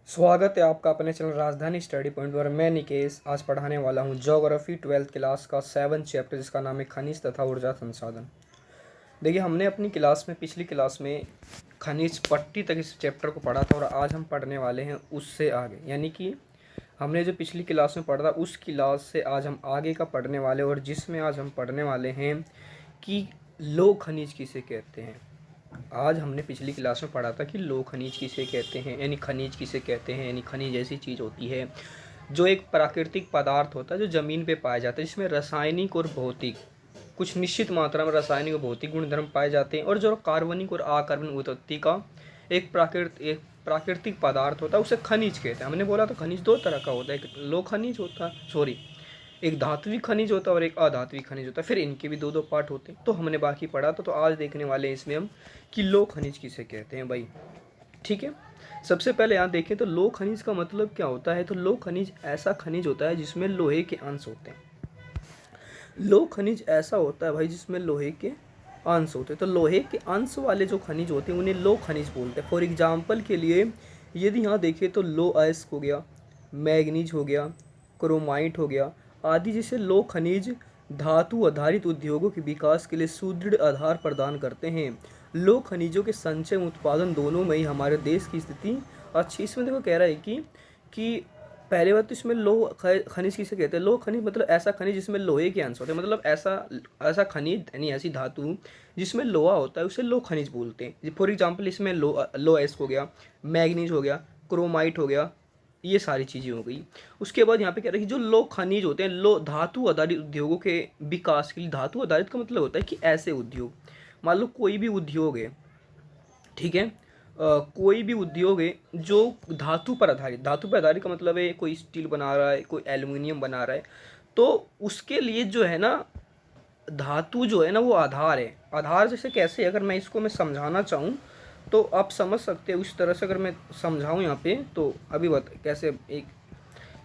स्वागत है आपका अपने चैनल राजधानी स्टडी पॉइंट पर। मैं निकेश आज पढ़ाने वाला हूँ ज्योग्राफी 12th क्लास का 7 चैप्टर जिसका नाम है खनिज तथा ऊर्जा संसाधन। देखिए, हमने अपनी क्लास में पिछली क्लास में खनिज पट्टी तक इस चैप्टर को पढ़ा था और आज हम पढ़ने वाले हैं उससे आगे, यानी कि हमने जो पिछली क्लास में पढ़ा उस क्लास से आज हम आगे का पढ़ने वाले, और जिसमें आज हम पढ़ने वाले हैं कि लौह खनिज किसे कहते हैं। आज हमने पिछली क्लास में पढ़ा था कि लौह खनिज किसे कहते हैं, यानी खनिज किसे कहते हैं। यानी खनिज ऐसी चीज़ होती है जो एक प्राकृतिक पदार्थ होता है जो ज़मीन पे पाया जाता है, जिसमें रासायनिक और भौतिक कुछ निश्चित मात्रा में रासायनिक और भौतिक गुणधर्म पाए जाते हैं, और जो कार्बनिक और अकार्बनिक उत्पत्ति का एक प्राकृतिक पदार्थ होता है उसे खनिज कहते हैं। हमने बोला था खनिज दो तरह का होता है, एक लौह खनिज होता है, एक धात्विक खनिज होता है और एक अधात्विक खनिज होता है। फिर इनके भी दो दो पार्ट होते हैं, तो हमने बाकी पढ़ा था। तो आज देखने वाले हैं इसमें हम कि लौह खनिज किसे कहते हैं भाई। ठीक है, सबसे पहले यहाँ देखें तो लौह खनिज का मतलब क्या होता है। तो लौह खनिज ऐसा खनिज होता है जिसमें लोहे के अंश होते हैं। लौह खनिज ऐसा होता है भाई जिसमें लोहे के अंश होते हैं। तो लोहे के अंश वाले जो खनिज होते हैं उन्हें लौह खनिज बोलते हैं। फॉर एग्जाम्पल के लिए यदि यहाँ देखें तो लौह अयस्क हो गया, मैग्नीज हो गया, क्रोमाइट हो गया आदि जैसे लौह खनिज धातु आधारित उद्योगों के विकास के लिए सुदृढ़ आधार प्रदान करते हैं। लौह खनिजों के संचय और उत्पादन दोनों में ही हमारे देश की स्थिति अच्छी। इसमें देखो कह रहा है कि पहले बात तो इसमें लौह खनिज किसे कहते हैं। लौह खनिज मतलब ऐसा खनिज जिसमें लोहे के अंश होते हैं, मतलब ऐसा खनिज यानी ऐसी धातु जिसमें लोहा होता है उसे लौह खनिज बोलते हैं। फॉर एग्जाम्पल इसमें लौह अयस्क हो गया, मैग्नीज हो गया, क्रोमाइट हो गया, ये सारी चीज़ें हो गई। उसके बाद यहाँ पे कह रहे हैं कि जो लौह खनिज होते हैं लौह धातु आधारित उद्योगों के विकास के लिए। धातु आधारित का मतलब होता है कि ऐसे उद्योग, मान लो कोई भी उद्योग है, ठीक है, कोई भी उद्योग है जो धातु पर आधारित, धातु पर आधारित का मतलब है कोई स्टील बना रहा है, कोई एल्युमिनियम बना रहा है, तो उसके लिए जो है ना धातु जो है ना वो आधार है। आधार जैसे कैसे, अगर मैं इसको समझाना चाहूँ तो आप समझ सकते हो उस तरह से। अगर मैं समझाऊँ यहाँ पे तो अभी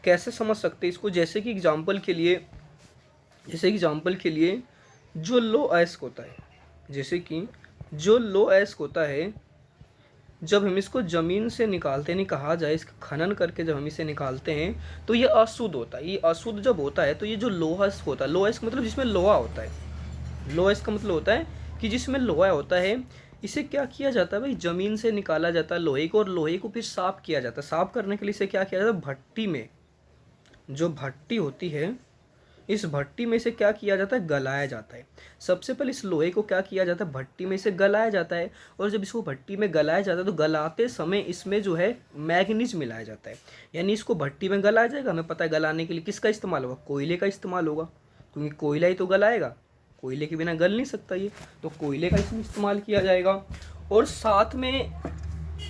कैसे समझ सकते हैं इसको। जैसे कि एग्जांपल के लिए जो लौह अयस्क होता है, जैसे कि जो लौह अयस्क होता है जब हम इसको ज़मीन से निकालते हैं, नहीं कहा जाए इसका खनन करके जब हम इसे निकालते हैं तो ये अशुद्ध होता है। ये अशुद्ध जब होता है तो ये जो लोहा होता है, लोहा मतलब जिसमें लोहा होता है, लोहा इसका मतलब होता है कि जिसमें लोहा होता है, इसे क्या किया जाता है भाई, ज़मीन से निकाला जाता है लोहे को, और लोहे को फिर साफ़ किया जाता है। साफ़ करने के लिए इसे क्या किया जाता है, भट्टी में, जो भट्टी होती है इस भट्टी में से क्या किया जाता है, गलाया जाता है। सबसे पहले इस लोहे को क्या किया जाता है, भट्टी में से गलाया जाता है। और जब इसको भट्टी में गलाया जाता है तो गलाते समय इसमें जो है मैग्नीज मिलाया जाता है। यानी इसको भट्टी में गलाया जाएगा, हमें पता है गलाने के लिए किसका इस्तेमाल होगा, कोयले का इस्तेमाल होगा, क्योंकि कोयला ही तो गलाएगा, कोयले के बिना गल नहीं सकता ये, तो कोयले का इसमें इस्तेमाल किया जाएगा। और साथ में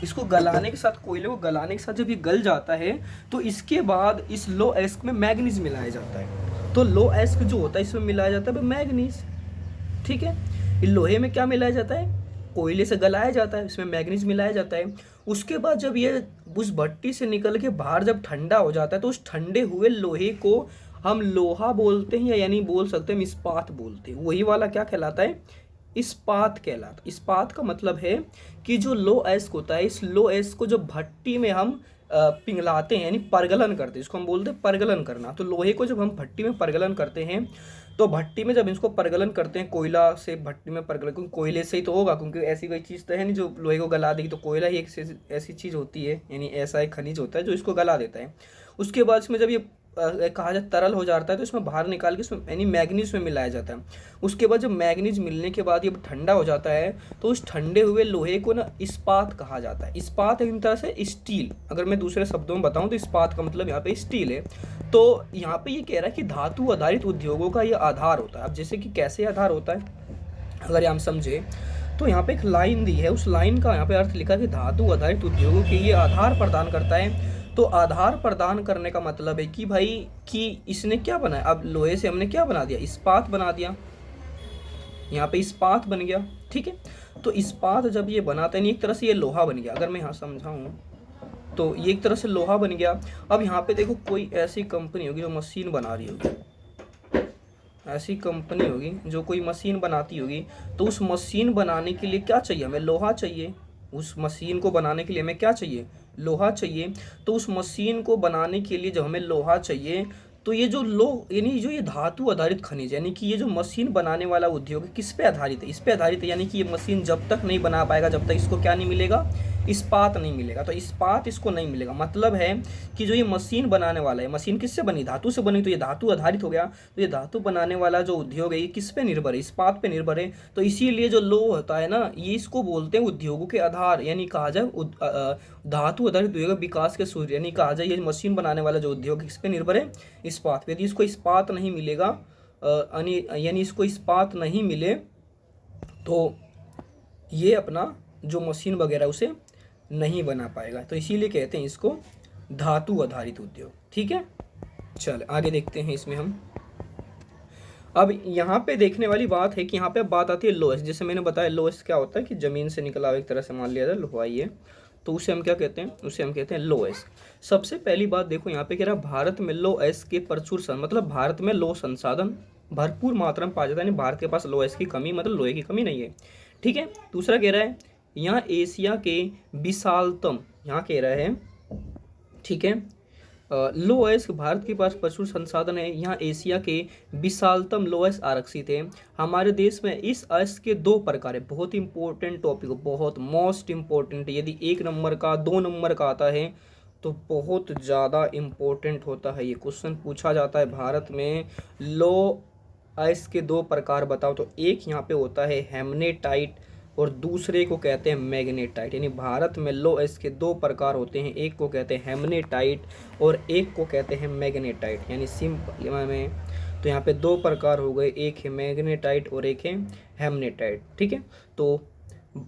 इसको गलाने के साथ, कोयले को गलाने के साथ जब ये गल जाता है तो इसके बाद इस लौह अयस्क में मैग्नीज मिलाया जाता है। तो लौह अयस्क जो होता है इसमें मिलाया जाता है मैग्नीज। ठीक है, इस लोहे में क्या मिलाया जाता है, कोयले से गलाया जाता है, इसमें मैग्नीज मिलाया जाता है। उसके बाद जब ये उस भट्टी से निकल के बाहर जब ठंडा हो जाता है तो उस ठंडे हुए लोहे को हम लोहा बोलते हैं, यानी बोल सकते हैं हम इस्पात बोलते हैं। वही वाला क्या कहलाता है, इस्पात कहलाता। इस्पात का मतलब है कि जो लौह अयस्क होता है, इस लौह अयस्क को जब भट्टी में हम पिघलाते हैं यानी परगलन करते हैं, इसको हम बोलते हैं परगलन करना। तो लोहे को जब हम भट्टी में परगलन करते हैं तो भट्टी में जब इसको परगलन करते हैं, कोयला से भट्टी में परगलन, क्योंकि कोयले से ही तो होगा, क्योंकि ऐसी कोई चीज़ तो है नहीं जो लोहे को गला देगी। तो कोयला ही एक ऐसी चीज़ होती है, यानी ऐसा एक खनिज होता है जो इसको गला देता है। उसके बाद इसमें जब ये कहा जाए तरल हो जाता है तो इसमें बाहर निकाल के इसमें यानी मैग्नीज में मिलाया जाता है। उसके बाद जब मैग्नीज मिलने के बाद ये ठंडा हो जाता है तो उस ठंडे हुए लोहे को ना इस्पात कहा जाता है। इस्पात एक तरह से स्टील, अगर मैं दूसरे शब्दों में बताऊं तो इस्पात का मतलब यहाँ पे स्टील है। तो यहाँ पे ये कह रहा है कि धातु आधारित उद्योगों का ये आधार होता है। अब जैसे कि कैसे आधार होता है, अगर हम समझे तो यहाँ पे एक लाइन दी है, उस लाइन का यहाँ पे अर्थ लिखा है कि धातु आधारित उद्योगों के ये आधार प्रदान करता है। तो आधार प्रदान करने का मतलब है कि भाई कि इसने क्या बनाया, अब लोहे से हमने क्या बना दिया, इस्पात बना दिया, यहाँ पे इस्पात बन गया। ठीक है, तो इस्पात जब ये बनाता है एक तरह से ये लोहा बन गया। अगर मैं यहाँ समझाऊँ तो ये एक तरह से लोहा बन गया। अब यहाँ पे देखो कोई ऐसी कंपनी होगी जो मशीन बना रही होगी, ऐसी कंपनी होगी जो कोई मशीन बनाती होगी, तो उस मशीन बनाने के लिए क्या चाहिए, हमें लोहा चाहिए। उस मशीन को बनाने के लिए हमें क्या चाहिए, लोहा चाहिए, तो उस मशीन को बनाने के लिए जब हमें लोहा चाहिए, तो ये जो लो यानी जो ये धातु आधारित खनिज, यानी कि ये जो मशीन बनाने वाला उद्योग है किस पे आधारित है, इस पे आधारित है। यानी कि ये मशीन जब तक नहीं बना पाएगा जब तक इसको क्या नहीं मिलेगा, इस्पात नहीं मिलेगा। तो इस्पात इसको नहीं मिलेगा, मतलब है कि जो ये मशीन बनाने वाला है, मशीन किससे बनी, धातु से बनी, तो ये धातु आधारित हो गया। तो ये धातु बनाने वाला जो उद्योग है ये किस पे निर्भर है, इस्पात पे निर्भर है। तो इसीलिए जो लो होता है ना, ये इसको बोलते हैं उद्योगों के आधार, यानी कहा जाए धातु आधारित उद्योग विकास के सूर्य, यानी कहा जाए ये मशीन बनाने वाला जो उद्योग किस पे निर्भर है, इस्पात पे। यदि इसको इस्पात नहीं मिलेगा, यानी इसको इस्पात नहीं मिले तो ये अपना जो मशीन वगैरह उसे नहीं बना पाएगा। तो इसीलिए कहते हैं इसको धातु आधारित उद्योग। ठीक है, चल आगे देखते हैं इसमें हम। अब यहाँ पे देखने वाली बात है कि यहाँ पे बात आती है लोएस। जैसे मैंने बताया लोएस क्या होता है कि ज़मीन से निकला हुआ एक तरह से मान लिया जाए लोहा ही है, तो उसे हम क्या कहते हैं, उसे हम कहते हैं लोएस। सबसे पहली बात देखो यहाँ पे कह रहा है भारत में लोएस के प्रचुर मतलब भारत में लोह संसाधन भरपूर मात्रा में पाया जाता है, यानी भारत के पास लोएस की कमी मतलब लोहे की कमी नहीं है। ठीक है, दूसरा कह रहा है यहाँ एशिया के विशालतम, यहाँ कह रहा है ठीक है लोएस, भारत के पास प्रचुर संसाधन है, यहाँ एशिया के विशालतम लोएस आरक्षित है। हमारे देश में इस अयस्क के दो प्रकार है। बहुत इंपॉर्टेंट टॉपिक, बहुत मोस्ट इंपॉर्टेंट। यदि 1 नंबर का 2 नंबर का आता है तो बहुत ज़्यादा इम्पोर्टेंट होता है। ये क्वेश्चन पूछा जाता है भारत में लो अयस्क के 2 प्रकार बताओ, तो एक यहाँ पे होता है हेमनेटाइट और दूसरे को कहते हैं मैग्नेटाइट। यानी भारत में लो अयस्क के 2 प्रकार होते हैं, एक को कहते हैं हेमनेटाइट और एक को कहते हैं मैग्नेटाइट। यानी सिंपल में तो यहाँ पे 2 प्रकार हो गए, एक है मैग्नेटाइट और एक है हेमनेटाइट। ठीक है, तो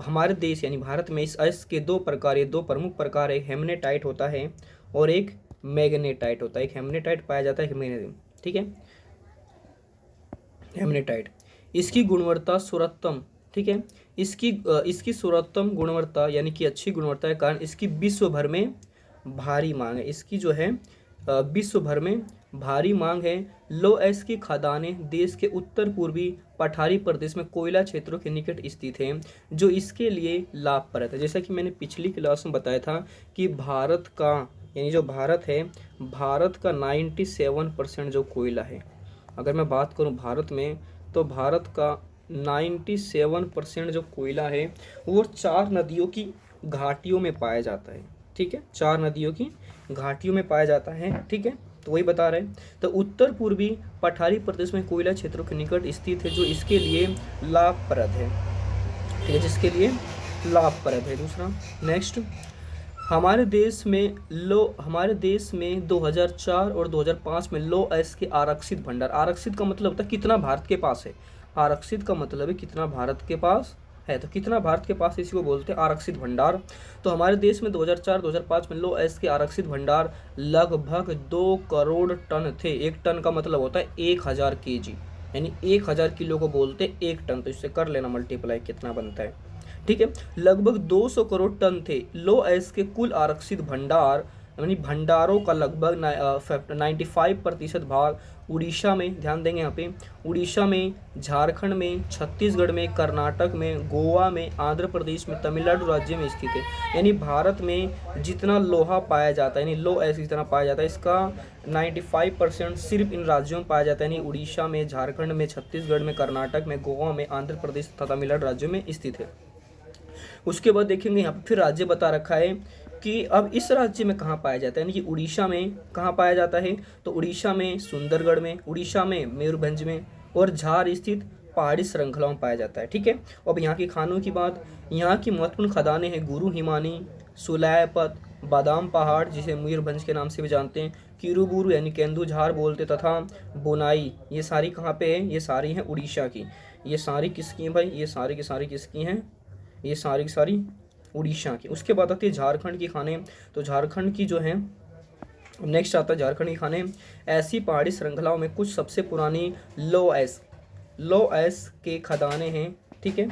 हमारे देश यानी भारत में इस अयस्क के 2 प्रकार, ये 2 प्रमुख प्रकार है, हेमनेटाइट होता है और एक मैग्नेटाइट होता है। एक हेमनेटाइट पाया जाता है, ठीक है, हेमनेटाइट। इसकी गुणवत्ता सर्वोत्तम, ठीक है, इसकी सर्वोत्तम गुणवत्ता यानी कि अच्छी गुणवत्ता के कारण इसकी विश्व भर में भारी मांग है। इसकी जो है विश्व भर में भारी मांग है। लो अयस्क की खदानें देश के उत्तर पूर्वी पठारी प्रदेश में कोयला क्षेत्रों के निकट स्थित हैं, जो इसके लिए लाभप्रद है। जैसा कि मैंने पिछली क्लास में बताया था कि भारत का यानी जो भारत है, भारत का 97% जो कोयला है, अगर मैं बात करूं भारत में, तो भारत का 97% जो कोयला है वो 4 नदियों की घाटियों में पाया जाता है। ठीक है, 4 नदियों की घाटियों में पाया जाता है। ठीक है, तो वही बता रहे हैं। तो उत्तर पूर्वी पठारी प्रदेश में कोयला क्षेत्रों के निकट स्थित है, जो इसके लिए लाभप्रद है। ठीक है, जिसके लिए लाभप्रद है। दूसरा नेक्स्ट, हमारे देश में 2004 और 2005 में लो अयस्क के आरक्षित भंडार, आरक्षित का मतलब होता है कितना भारत के पास है, आरक्षित का मतलब है कितना भारत के पास है, तो कितना भारत के पास इसी को बोलते हैं आरक्षित भंडार। तो हमारे देश में 2004-2005 में लो अयस्क के आरक्षित भंडार लगभग 2 करोड़ टन थे। 1 टन का मतलब होता है 1000 kg, यानी 1000 किलो को बोलते हैं 1 टन। तो इससे कर लेना मल्टीप्लाई कितना बनता है। ठीक है, लगभग 200 करोड़ टन थे। लो अयस्क के कुल आरक्षित भंडार यानी भंडारों का लगभग 95% भाग उड़ीसा में, ध्यान देंगे यहाँ पे, उड़ीसा में, झारखंड में, छत्तीसगढ़ में, कर्नाटक में, गोवा में, आंध्र प्रदेश में, तमिलनाडु राज्य में स्थित है। यानी भारत में जितना लोहा पाया जाता है, यानी लो अयस्क जितना पाया जाता है, इसका 95% सिर्फ इन राज्यों में पाया जाता है, यानी उड़ीसा में, झारखंड में, छत्तीसगढ़ में, कर्नाटक में, गोवा में, आंध्र प्रदेश तथा तमिलनाडु राज्यों में स्थित है। उसके बाद देखेंगे यहाँ पे फिर राज्य बता रखा है कि अब इस राज्य में कहाँ पाया जाता है, यानी कि उड़ीसा में कहाँ पाया जाता है, तो उड़ीसा में सुंदरगढ़ में, उड़ीसा में मयूरभंज में और झार स्थित पहाड़ी श्रृंखलाओं में पाया जाता है। ठीक है, अब यहाँ के खानों की बात, यहाँ की महत्वपूर्ण खदानें हैं गुरु हिमानी, सुलायपत, बादाम पहाड़ जिसे मयूरभंज के नाम से भी जानते हैं, किरूबुरु यानी केंदुझार बोलते, तथा बोनाई, ये सारी कहाँ पे है, ये सारी हैं उड़ीसा की। ये सारी किसकी हैं भाई, ये सारी की सारी किसकी हैं, ये सारी की सारी उड़ीसा की। उसके बाद आती है झारखंड की खानें, तो झारखंड की जो है नेक्स्ट आता है झारखंड की खानें। ऐसी पहाड़ी श्रृंखलाओं में कुछ सबसे पुरानी लो अयस्क के खदानें हैं। ठीक है,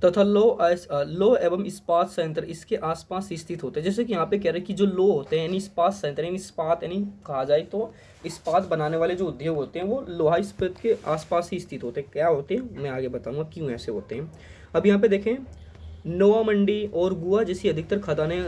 तथा लो एवं इस्पात संयंत्र इसके आसपास स्थित होते हैं। जैसे कि यहाँ पे कह रहे हैं कि जो लो होते हैं यानी इस्पात संयंत्र, यानी इस्पात यानी कहा जाए तो इस्पात बनाने वाले जो उद्योग होते हैं वो लोहा इस्पात के आसपास ही स्थित होते हैं। क्या होते हैं मैं आगे बताऊंगा क्यों ऐसे होते हैं। अब यहाँ पे देखें, नोआ मंडी और गुआ जैसी अधिकतर खदानें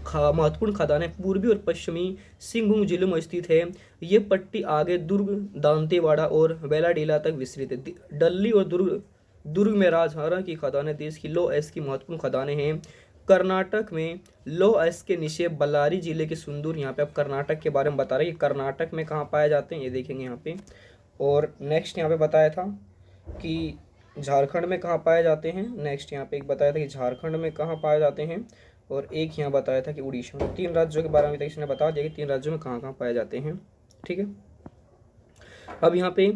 महत्वपूर्ण खदानें पूर्वी और पश्चिमी सिंहभूम जिलों में स्थित है। ये पट्टी आगे दुर्ग, दांतेवाड़ा और वेलाडीला तक विस्तृत है। डल्ली और दुर्ग दुर्ग में राजहारा की खदानें देश की लो एस की महत्वपूर्ण खदानें हैं। कर्नाटक में लो एस के निक्षेप बल्लारी जिले के सुंदूर, यहाँ पे अब कर्नाटक के बारे में बता रहे हैं कि कर्नाटक में कहाँ पाए जाते हैं, ये देखेंगे यहाँ पे। और नेक्स्ट यहाँ पे बताया था कि झारखंड में कहाँ पाए जाते हैं। नेक्स्ट यहाँ पे एक बताया था कि झारखंड में कहाँ पाए जाते हैं, और एक यहाँ बताया था कि उड़ीसा में। 3 राज्यों के बारे में तक इसने बता दिया कि 3 राज्यों में कहाँ कहाँ पाए जाते हैं। ठीक है, अब यहाँ पे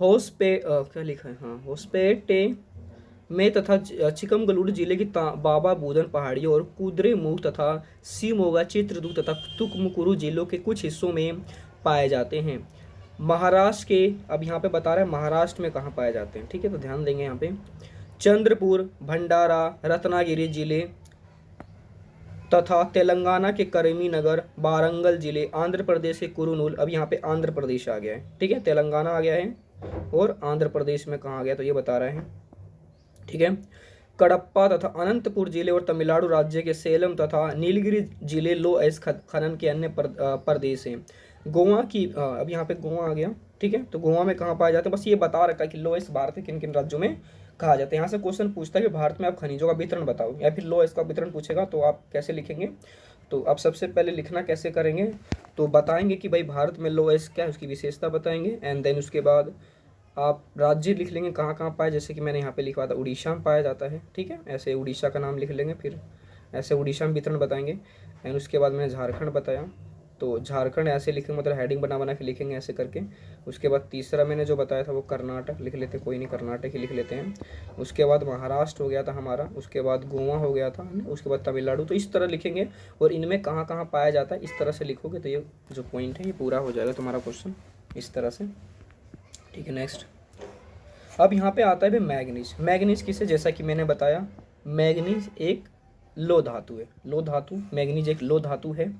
क्या लिखा है, हाँ, होस्पेटे में तथा चिकमगलुरु जिले की बाबा बूदन पहाड़ियों और कुद्रेमुख तथा सीमोगा, चित्रदुर्ग तथा तुकमुकुरु जिलों के कुछ हिस्सों में पाए जाते हैं। महाराष्ट्र के, अब यहाँ पे बता रहे हैं महाराष्ट्र में कहाँ पाए जाते हैं। ठीक है, तो ध्यान देंगे यहाँ पे, चंद्रपुर, भंडारा, रत्नागिरी जिले तथा तेलंगाना के करीमनगर, वारंगल जिले, आंध्र प्रदेश के कुरुनूल, अब यहाँ पे आंध्र प्रदेश आ गया है। ठीक है, तेलंगाना आ गया है और आंध्र प्रदेश में कहाँ आ गया तो ये बता रहे हैं। ठीक है, कडप्पा तथा अनंतपुर जिले और तमिलनाडु राज्य के सेलम तथा नीलगिरी जिले लो एस खनन के अन्य प्रदेश हैं। गोवा की, अब यहाँ पे गोवा आ गया। ठीक है, तो गोवा में कहाँ पाए जाते हैं, बस ये बता रखा है कि लो एस भारत के किन किन राज्यों में कहा जाता है। यहाँ से क्वेश्चन पूछता है कि भारत में आप खनिजों का वितरण बताओ, या फिर लो एस का वितरण पूछेगा तो आप कैसे लिखेंगे। तो आप सबसे पहले लिखना कैसे करेंगे, तो बताएंगे कि भाई भारत में लो एस क्या है, उसकी विशेषता बताएंगे, एंड देन उसके बाद आप राज्य लिख लेंगे कहाँ कहाँ पाए, जैसे कि मैंने यहाँ पे लिखवा था उड़ीसा में पाया जाता है। ठीक है, ऐसे उड़ीसा का नाम लिख लेंगे, फिर ऐसे उड़ीसा में वितरण बताएंगे, एंड उसके बाद मैंने झारखंड बताया, तो झारखंड ऐसे लिखेंगे, मतलब हेडिंग बना बना के लिखेंगे ऐसे करके। उसके बाद तीसरा मैंने जो बताया था वो कर्नाटक लिख लेते, कोई नहीं, कर्नाटक ही लिख लेते हैं। उसके बाद महाराष्ट्र हो गया था हमारा, उसके बाद गोवा हो गया था, उसके बाद तमिलनाडु। तो इस तरह लिखेंगे, और इनमें कहाँ कहाँ पाया जाता है इस तरह से लिखोगे तो ये जो पॉइंट है ये पूरा हो जाएगा तुम्हारा क्वेश्चन इस तरह से। ठीक है, नेक्स्ट अब यहाँ पे आता है मैग्नीज। मैग्नीज किसे, जैसा कि मैंने बताया मैग्नीज एक लो धातु है। लो धातु, मैग्नीज एक लो धातु है,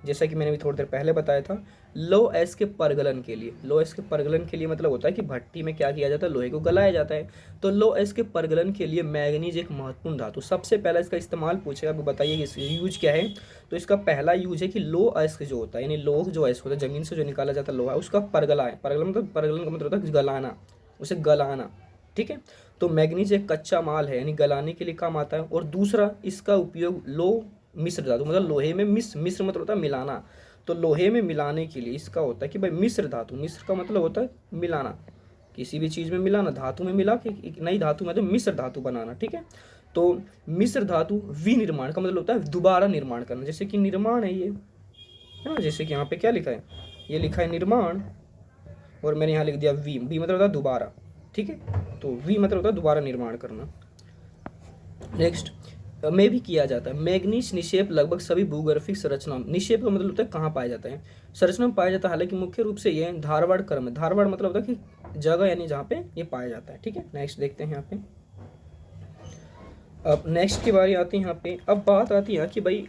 जैसा कि मैंने भी थोड़ी देर पहले बताया था। लो एस के परगलन के लिए, लो एस के परगलन के लिए मतलब होता है कि भट्टी में क्या किया जाता है, लोहे को गलाया जाता है। तो लो एस के परगलन के लिए मैग्नीज एक महत्वपूर्ण धातु। सबसे पहला इसका इस्तेमाल पूछेगा, आपको बताइए कि इसका यूज क्या है। तो इसका पहला यूज है कि लो एस जो होता है, यानी लोह जो एस होता है, जमीन से जो निकाला जाता है लोहा, उसका परगला है। परगलन मतलब, परगलन का मतलब होता है गलाना, उसे गलाना। ठीक है, तो मैग्नीज एक कच्चा माल है, यानी गलाने के लिए काम आता है। और दूसरा, इसका उपयोग लो मिश्र धातु, मतलब लोहे में मिश्र मतलब होता है मिलाना, तो लोहे में मिलाने के लिए इसका होता है कि भाई मिश्र धातु। मिश्र का मतलब होता है मिलाना, किसी भी चीज़ में मिलाना, धातु में मिला के एक नई धातु में तो मिश्र धातु बनाना। ठीक है, तो मिश्र धातु विनिर्माण का मतलब होता है दोबारा निर्माण करना, जैसे कि निर्माण है ये, है ना, जैसे कि यहाँ पे क्या लिखा है, ये लिखा है निर्माण, और मैंने यहाँ लिख दिया वी। वी मतलब होता है दोबारा। ठीक है, तो वी मतलब होता है दोबारा निर्माण करना। नेक्स्ट में भी किया जाता है। मैग्नीज निक्षेप लगभग सभी भूगर्भिक संरचना, निक्षेप का मतलब होता है कहाँ पाया जाता है, संरचना में पाया जाता है। हालांकि मुख्य रूप से ये धारवाड़ क्रम है। धारवाड़ मतलब होता है कि जगह, यानी जहाँ पे ये पाया जाता है। ठीक है, नेक्स्ट देखते हैं यहाँ पे। अब नेक्स्ट की बारी आती है यहाँ पे। अब बात आती है यहाँ कि भाई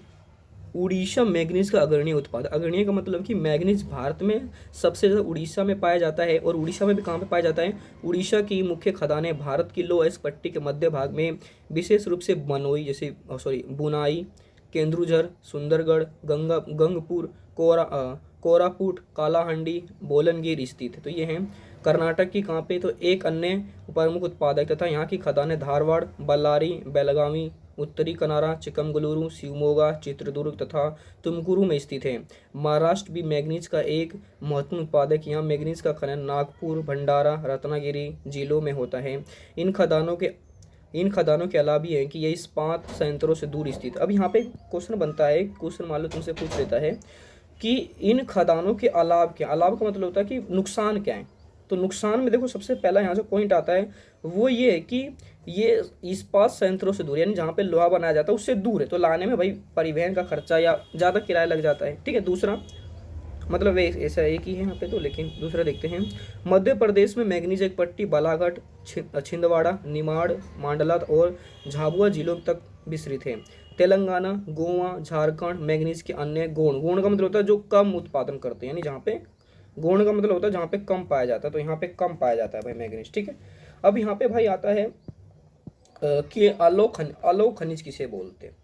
उड़ीसा मैग्नीज का अग्रणीय उत्पाद। अग्रणीय का मतलब कि मैग्नीज भारत में सबसे ज़्यादा उड़ीसा में पाया जाता है। और उड़ीसा में भी कहाँ पे पाया जाता है, उड़ीसा की मुख्य खदानें भारत की लो एस पट्टी के मध्य भाग में, विशेष रूप से बनोई, जैसे बुनाई, केंद्रुझर, सुंदरगढ़, गंगपुर, कोरापुट, कालाहांडी, बोलनगिर स्थित है। तो ये हैं कर्नाटक की कहाँ पे, तो एक अन्य प्रमुख उत्पादक तथा यहाँ की खदानें धारवाड़, बल्लारी, बेलगावी, उत्तरी कनारा, चिकमगलुरु, शिवमोगा, चित्रदुर्ग तथा तुमकुरु में स्थित है। महाराष्ट्र भी मैग्नीज का एक महत्वपूर्ण उत्पादक। यहाँ मैग्नीज का खनन नागपुर, भंडारा, रत्नागिरी जिलों में होता है। इन खदानों के अलावा भी है कि ये इस्पात संयंत्रों से दूर स्थित। अब यहाँ पे क्वेश्चन बनता है, क्वेश्चन मान लो तुमसे पूछ लेता है कि इन खदानों के अलावा क्या, अलावा का मतलब होता है कि नुकसान क्या है। तो नुकसान में देखो सबसे पहला यहाँ जो पॉइंट आता है वो ये है कि ये इस्पात संयंत्रों से दूर, यानी जहाँ पे लोहा बनाया जाता है उससे दूर है, तो लाने में भाई परिवहन का खर्चा या ज़्यादा किराया लग जाता है। ठीक है, दूसरा मतलब वे ऐसा एक ही है यहाँ पे तो, लेकिन दूसरा देखते हैं। मध्य प्रदेश में मैग्नीज एक पट्टी बालाघाट, छिंदवाड़ा, निमाड़, मांडला और झाबुआ जिलों तक विस्तृत है। तेलंगाना, गोवा, झारखंड मैग्नीज के अन्य गौण का मतलब होता है जो कम उत्पादन करते हैं, यानी जहाँ पे गौण का मतलब होता है जहाँ पे कम पाया जाता है, तो यहाँ पे कम पाया जाता है भाई मैग्नीज। ठीक है, अब यहाँ पे भाई आता है कि अलोक खनिज किसे बोलते हैं।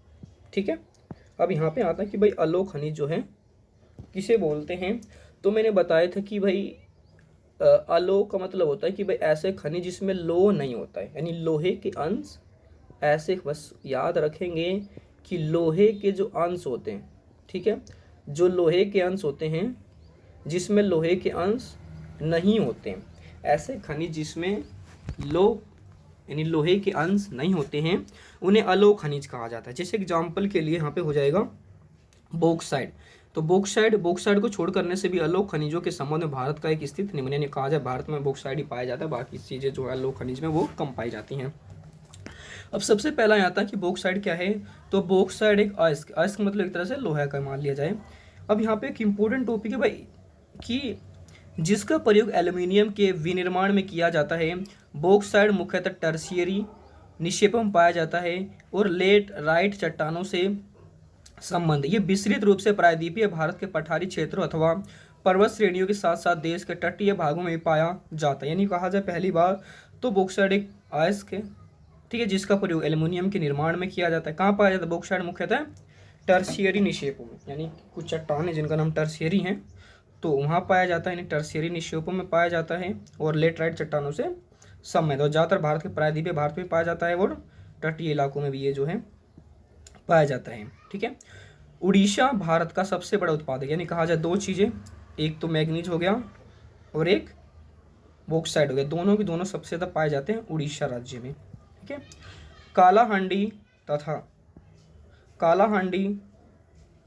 ठीक है, अब यहाँ पे आता है कि भाई अलोक खनिज जो है किसे बोलते हैं। तो मैंने बताया था कि भाई अलोक का मतलब होता है कि भाई ऐसे खनिज जिसमें लोह नहीं होता है, यानी लोहे के अंश, ऐसे बस याद रखेंगे कि लोहे के जो अंश होते हैं, ठीक है, जो लोहे के अंश होते हैं, जिसमें लोहे के अंश नहीं होते हैं, ऐसे खनिज जिसमें लोह यानी लोहे के अंश नहीं होते हैं, उन्हें अलोक खनिज कहा जाता है। जैसे एग्जाम्पल के लिए यहाँ पे हो जाएगा बॉक्साइड। तो बॉक्साइड को छोड़ करने से भी अलोक खनिजों के संबंध में भारत का एक स्थित निम्न ने कहा जाए, भारत में बॉक्साइड ही पाया जाता है, बाकी चीज़ें जो है अलोक खनिज में वो कम पाई जाती हैं। अब सबसे पहला यहाँ आता है कि बॉक्साइड क्या है। तो बॉक्साइड एक अयस्क, अयस्क मतलब एक तरह से लोहा का मान लिया जाए। अब यहाँ पे एक इम्पोर्टेंट टॉपिक है भाई कि जिसका प्रयोग एल्यूमिनियम के विनिर्माण में किया जाता है। बॉक्साइड मुख्यतः टर्शियरी निक्षेपों में पाया जाता है और लेट राइट चट्टानों से संबंध, ये विस्तृत रूप से प्रायद्वीपीय भारत के पठारी क्षेत्रों अथवा पर्वत श्रेणियों के साथ साथ देश के तटीय भागों में पाया जाता है। यानी कहा जाए पहली बार तो बॉक्साइड एक अयस्क है, ठीक है, जिसका प्रयोग एल्यूमिनियम के निर्माण में किया जाता है। कहाँ पाया जाता है बॉक्साइड? मुख्यतः टर्शियरी निक्षेपों में, यानी कुछ चट्टानें जिनका नाम टर्शियरी हैं तो वहाँ पाया जाता है, यानी टर्शियरी निक्षेपों में पाया जाता है और लेटराइट चट्टानों से समृद्ध, और ज़्यादातर भारत के प्रायद्वीपीय भारत में पाया जाता है और तटीय इलाकों में भी ये जो है पाया जाता है। ठीक है, उड़ीसा भारत का सबसे बड़ा उत्पादक, यानी कहा जाए दो चीज़ें, एक तो मैग्नीज हो गया और एक बॉक्साइड हो गया, दोनों की दोनों सबसे ज़्यादा पाए जाते हैं उड़ीसा राज्य में। ठीक है, कालाहांडी तथा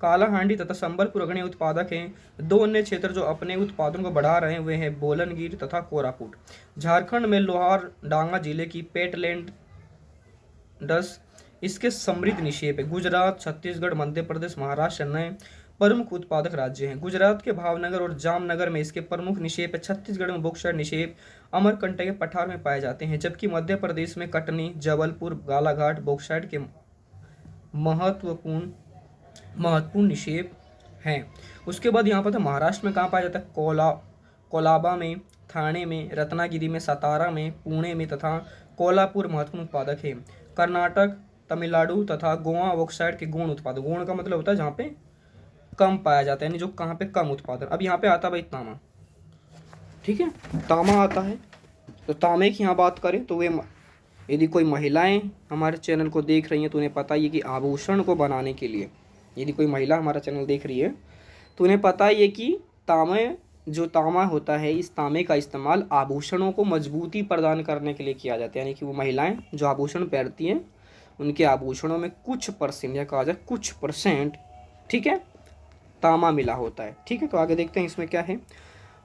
कालाहांडी तथा संबलपुर अग्रणी उत्पादक हैं। दो अन्य क्षेत्र जो अपने उत्पादन को बढ़ा रहे हैं वे हैं बोलनगिर तथा कोरापुट। झारखंड में लोहार डांगा जिले की पेटलैंड डस इसके समृद्ध निक्षेप है। गुजरात, छत्तीसगढ़, मध्य प्रदेश, महाराष्ट्र नए प्रमुख उत्पादक राज्य हैं। गुजरात के भावनगर और जामनगर में इसके प्रमुख निक्षेप है। छत्तीसगढ़ में बॉक्साइड निक्षेप अमरकंटक के पठार में पाए जाते हैं, जबकि मध्य प्रदेश में कटनी, जबलपुर, बालाघाट बॉक्साइड के महत्वपूर्ण निक्षेप हैं। उसके बाद यहाँ पर महाराष्ट्र में कहाँ पाया जाता है? कोलाबा में, थाने में, रत्नागिरी में, सतारा में, पुणे में तथा कोल्हापुर महत्वपूर्ण उत्पादक है। कर्नाटक, तमिलनाडु तथा गोवा बॉक्साइड के गौण उत्पादक, गौण का मतलब होता है जहाँ पे कम पाया जाता है, यानी जो कहाँ पे कम उत्पादन। अब यहाँ पे आता है भाई तांबा, ठीक है, तांबा आता है। तो तांबे की यहाँ बात करें तो वे, यदि कोई महिलाएं हमारे चैनल को देख रही हैं तो उन्हें पता ही है कि आभूषण को बनाने के लिए, यदि कोई महिला हमारा चैनल देख रही है तो उन्हें पता ही है कि तांबा होता है, इस तांबे का इस्तेमाल आभूषणों को मजबूती प्रदान करने के लिए किया जाता है। यानी कि वो महिलाएं जो आभूषण पहनती हैं उनके आभूषणों में कुछ परसेंट, या कहा जाए कुछ परसेंट, ठीक है, तांबा मिला होता है। ठीक है, तो आगे देखते हैं इसमें क्या है।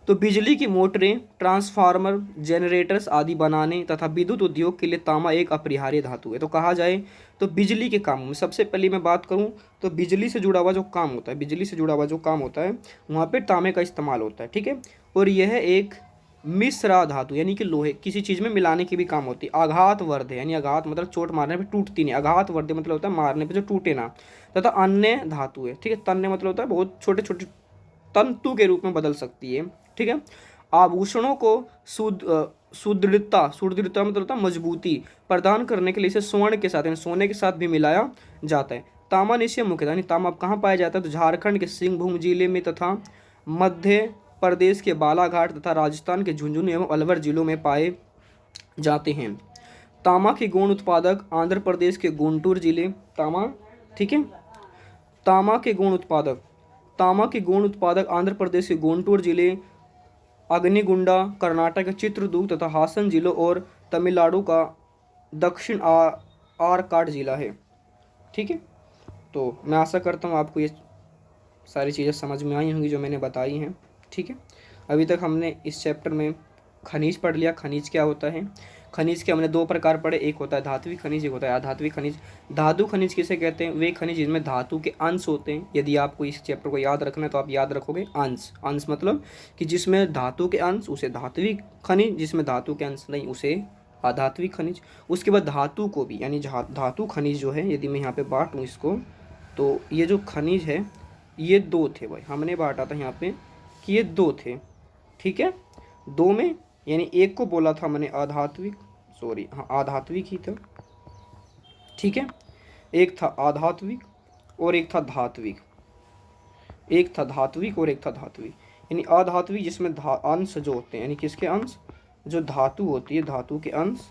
तो बिजली की मोटरें, ट्रांसफार्मर, जनरेटर्स आदि बनाने तथा विद्युत उद्योग के लिए तांबा एक अपरिहार्य धातु है। तो कहा जाए तो बिजली के कामों में सबसे पहले मैं बात करूं तो बिजली से जुड़ा हुआ जो काम होता है, वहाँ पे तांबे का इस्तेमाल होता है। ठीक है, और यह एक मिश्रा धातु, यानी कि लोहे किसी चीज़ में मिलाने की भी काम होती है। आघात वर्ध है, यानी आघात मतलब चोट मारने पर टूटती नहीं, आघात वर्ध मतलब होता है मारने पर जो टूटे ना, तथा अन्य धातु है। ठीक है, तन्य मतलब होता है बहुत छोटे छोटे तंतु के रूप में बदल सकती है। ठीक है, आभूषणों को सुदृढ़ता मतलब होता है मजबूती प्रदान करने के लिए इसे स्वर्ण के साथ, यानी सोने के साथ भी मिलाया जाता है। तांबा निश्चय मुख्यतः, यानी तांबा कहाँ पाया जाता है? तो झारखंड के सिंहभूम जिले में तथा मध्य प्रदेश के बालाघाट तथा राजस्थान के झुंझुनू एवं अलवर जिलों में पाए जाते हैं। तांबा के गौण उत्पादक आंध्र प्रदेश के गुंटूर जिले, ठीक है, तांबा के गौण उत्पादक आंध्र प्रदेश के गुंटूर जिले, अग्निगुंडा कर्नाटक के चित्रदुर्ग तथा हासन जिलों और तमिलनाडु का दक्षिण आरकाड जिला है। ठीक है, तो मैं आशा करता हूँ आपको ये सारी चीज़ें समझ में आई होंगी जो मैंने बताई हैं। ठीक है, अभी तक हमने इस चैप्टर में खनिज पढ़ लिया। खनिज क्या होता है? खनिज के हमने दो प्रकार पढ़े, एक होता है धात्विक खनिज, एक होता है अधात्विक खनिज। धातु खनिज किसे कहते हैं? वे खनिज जिनमें धातु के अंश होते हैं। यदि आपको इस चैप्टर को याद रखना है तो आप याद रखोगे अंश मतलब कि जिसमें धातु के अंश उसे धात्विक खनिज, जिसमें धातु के अंश नहीं उसे अधात्विक खनिज। उसके बाद धातु को भी, यानी धातु खनिज जो है, यदि मैं यहाँ पे बांटूँ इसको, तो ये जो खनिज है ये दो थे भाई, हमने बांटा था यहाँ पे कि ये दो थे। ठीक है, दो में, यानी एक को बोला था मैंने आधात्विक, आधात्विक ही था, ठीक है। एक था आधात्विक और एक था धात्विक, एक था धात्विक और एक था धात्विक। यानी अधात्विक जिसमें अंश जो होते हैं, यानी किसके अंश, जो धातु होती है धातु के अंश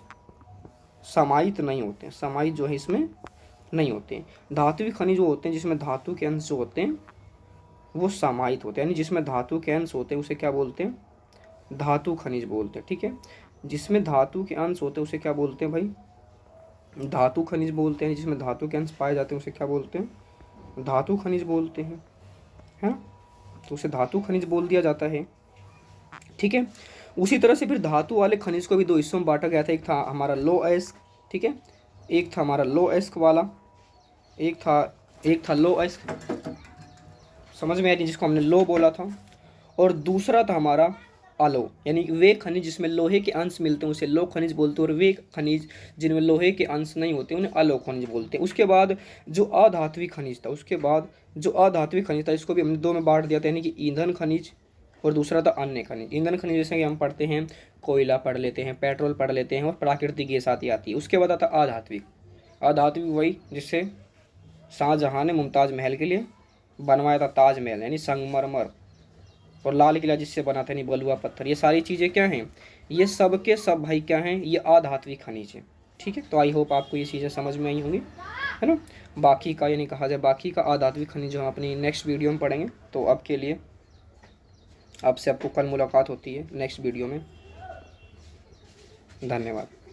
समाहित नहीं होते हैं, समाहित जो है इसमें नहीं होते हैं। धात्विक खनिज जो होते हैं जिसमें धातु के अंश जो होते हैं वो समाहित होते हैं, यानी जिसमें धातु के अंश होते हैं उसे क्या बोलते हैं, धातु खनिज बोलते हैं। ठीक है, जिसमें धातु के अंश होते हैं उसे क्या बोलते हैं भाई, धातु खनिज बोलते हैं। जिसमें धातु के अंश पाए जाते हैं उसे क्या बोलते हैं, धातु खनिज बोलते हैं, है ना। तो उसे धातु खनिज बोल दिया जाता है। ठीक है, उसी तरह से फिर धातु वाले खनिज को भी दो हिस्सों में बांटा गया था। एक था हमारा लो अयस्क, ठीक है, एक था हमारा लो अयस्क वाला, एक था लो अयस्क, समझ में आई, जिसको हमने लो बोला था। और दूसरा था हमारा अलो, यानी वे खनिज जिसमें लोहे के अंश मिलते हैं उसे लो खनिज बोलते हैं, और वे खनिज जिनमें लोहे के अंश नहीं होते उन्हें अलो खनिज बोलते हैं। उसके बाद जो अधात्विक खनिज था, उसके बाद जो अधात्विक खनिज था इसको भी हमने दो में बांट दिया था, यानी कि ईंधन खनिज और दूसरा था अन्य खनिज। ईंधन खनिज जैसे कि हम पढ़ते हैं कोयला पढ़ लेते हैं, पेट्रोल पढ़ लेते हैं, और प्राकृतिक गैस आती है। उसके बाद आता अधात्विक, अधात्विक वही जिससे शाहजहाँ ने मुमताज़ महल के लिए बनवाया था ताजमहल, यानी संगमरमर, और लाल किला जिससे बना था, यानी बलुआ पत्थर। ये सारी चीज़ें क्या हैं, ये सब के सब भाई क्या हैं, ये अधात्विक खनिज हैं। ठीक है, तो आई होप आपको ये चीज़ें समझ में आई होंगी, है ना। बाकी का यानी कहा जाए बाकी का अधात्विक खनिज जो हम अपनी नेक्स्ट वीडियो में पढ़ेंगे। तो अब के लिए आपसे आपको कल मुलाकात होती है नेक्स्ट वीडियो में। धन्यवाद।